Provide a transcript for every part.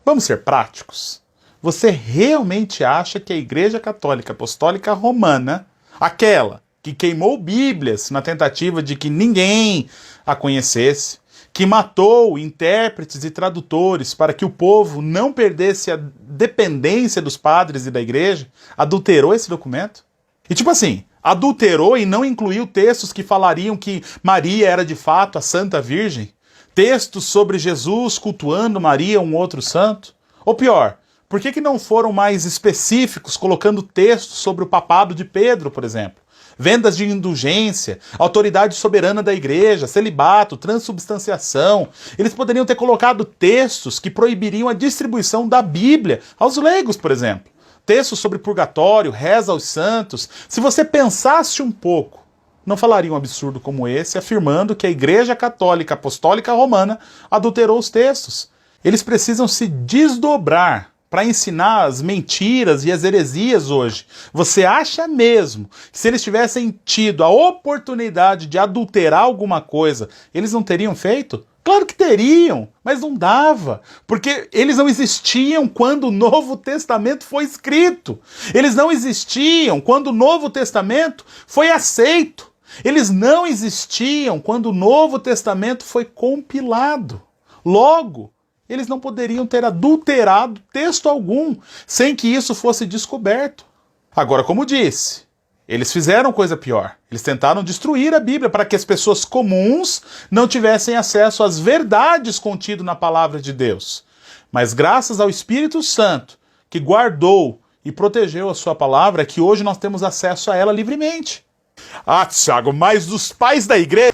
Vamos ser práticos? Você realmente acha que a Igreja Católica Apostólica Romana, aquela que queimou Bíblias na tentativa de que ninguém a conhecesse, que matou intérpretes e tradutores para que o povo não perdesse a dependência dos padres e da igreja, adulterou esse documento? E tipo assim, adulterou e não incluiu textos que falariam que Maria era de fato a Santa Virgem? Textos sobre Jesus cultuando Maria, um outro santo? Ou pior, por que não foram mais específicos, colocando textos sobre o papado de Pedro, por exemplo? Vendas de indulgência, autoridade soberana da igreja, celibato, transubstanciação. Eles poderiam ter colocado textos que proibiriam a distribuição da Bíblia aos leigos, por exemplo. Textos sobre purgatório, reza aos santos. Se você pensasse um pouco, não falaria um absurdo como esse, afirmando que a Igreja Católica Apostólica Romana adulterou os textos. Eles precisam se desdobrar para ensinar as mentiras e as heresias hoje. Você acha mesmo que se eles tivessem tido a oportunidade de adulterar alguma coisa, eles não teriam feito? Claro que teriam, mas não dava, porque eles não existiam quando o Novo Testamento foi escrito. Eles não existiam quando o Novo Testamento foi aceito. Eles não existiam quando o Novo Testamento foi compilado. Logo, eles não poderiam ter adulterado texto algum, sem que isso fosse descoberto. Agora, como disse, eles fizeram coisa pior. Eles tentaram destruir a Bíblia para que as pessoas comuns não tivessem acesso às verdades contidas na palavra de Deus. Mas graças ao Espírito Santo, que guardou e protegeu a sua palavra, é que hoje nós temos acesso a ela livremente. Ah, Thiago, mas os pais da igreja...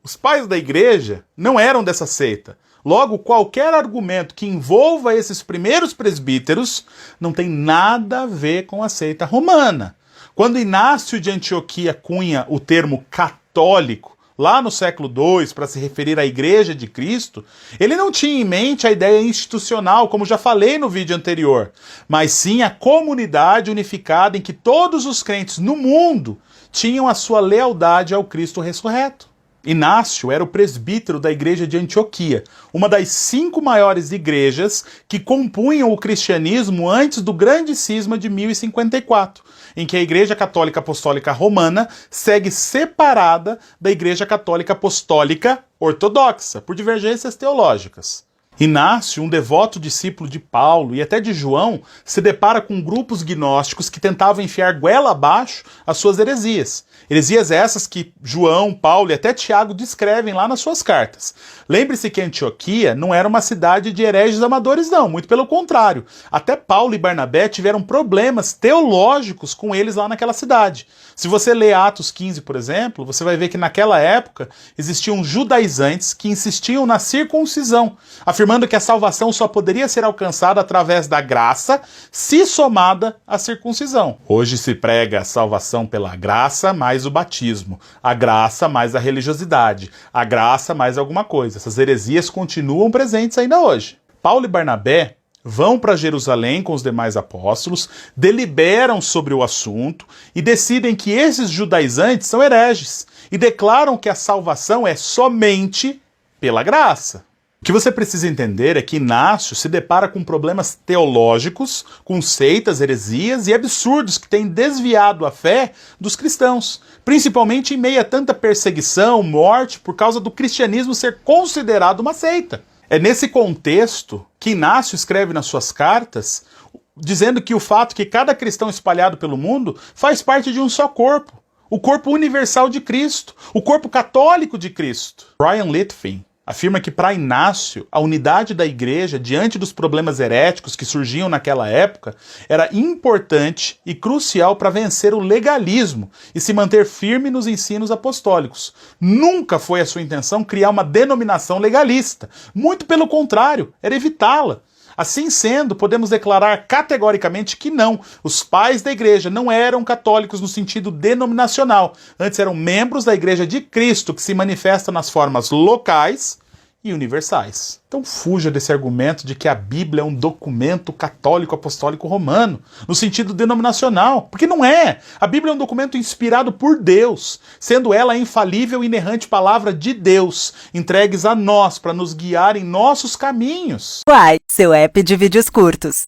Os pais da igreja não eram dessa seita. Logo, qualquer argumento que envolva esses primeiros presbíteros não tem nada a ver com a seita romana. Quando Inácio de Antioquia cunha o termo católico, lá no século II, para se referir à Igreja de Cristo, ele não tinha em mente a ideia institucional, como já falei no vídeo anterior, mas sim a comunidade unificada em que todos os crentes no mundo tinham a sua lealdade ao Cristo ressurreto. Inácio era o presbítero da igreja de Antioquia, uma das 5 maiores igrejas que compunham o cristianismo antes do grande cisma de 1054, em que a Igreja Católica Apostólica Romana segue separada da Igreja Católica Apostólica Ortodoxa, por divergências teológicas. Inácio, um devoto discípulo de Paulo e até de João, se depara com grupos gnósticos que tentavam enfiar goela abaixo as suas heresias. Heresias essas que João, Paulo e até Tiago descrevem lá nas suas cartas. Lembre-se que Antioquia não era uma cidade de hereges amadores não, muito pelo contrário. Até Paulo e Barnabé tiveram problemas teológicos com eles lá naquela cidade. Se você lê Atos 15, por exemplo, você vai ver que naquela época existiam judaizantes que insistiam na circuncisão, afirmando que a salvação só poderia ser alcançada através da graça, se somada à circuncisão. Hoje se prega a salvação pela graça mais o batismo, a graça mais a religiosidade, a graça mais alguma coisa. Essas heresias continuam presentes ainda hoje. Paulo e Barnabé vão para Jerusalém com os demais apóstolos, deliberam sobre o assunto e decidem que esses judaizantes são hereges e declaram que a salvação é somente pela graça. O que você precisa entender é que Inácio se depara com problemas teológicos, com seitas, heresias e absurdos que têm desviado a fé dos cristãos, principalmente em meio a tanta perseguição, morte, por causa do cristianismo ser considerado uma seita. É nesse contexto que Inácio escreve nas suas cartas, dizendo que o fato que cada cristão espalhado pelo mundo faz parte de um só corpo, o corpo universal de Cristo, o corpo católico de Cristo. Brian Litfin afirma que para Inácio, a unidade da igreja diante dos problemas heréticos que surgiam naquela época era importante e crucial para vencer o legalismo e se manter firme nos ensinos apostólicos. Nunca foi a sua intenção criar uma denominação legalista. Muito pelo contrário, era evitá-la. Assim sendo, podemos declarar categoricamente que não, os pais da igreja não eram católicos no sentido denominacional, antes eram membros da igreja de Cristo que se manifesta nas formas locais e universais. Então fuja desse argumento de que a Bíblia é um documento católico apostólico romano, no sentido denominacional, porque não é. A Bíblia é um documento inspirado por Deus, sendo ela a infalível e inerrante palavra de Deus, entregues a nós para nos guiar em nossos caminhos. Uai, seu app de vídeos curtos.